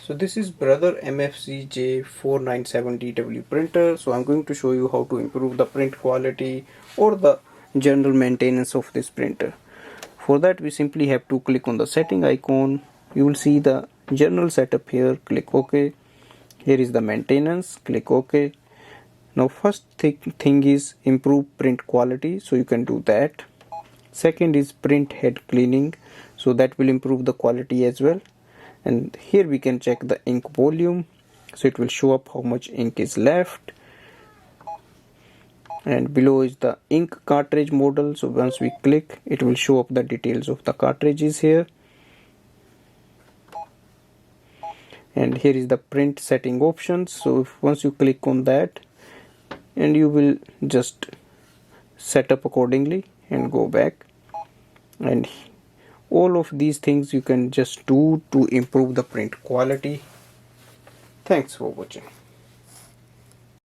So this is Brother MFC-J497DW Printer. So I'm going to show you how to improve the print quality or the general maintenance of this printer. For that we simply have to click on the setting icon. You will see the general setup here. Click OK. Here is the maintenance. Click OK. Now first thing is improve print quality, so you can do that. Second is print head cleaning, so that will improve the quality as well. And here we can check the ink volume, so it will show up how much ink is left. And below is the ink cartridge model, so once we click it will show up the details of the cartridges here. And here is the print setting options, so once you click on that, and you will just set up accordingly and go back. And all of these things you can just do to improve the print quality. Thanks for watching.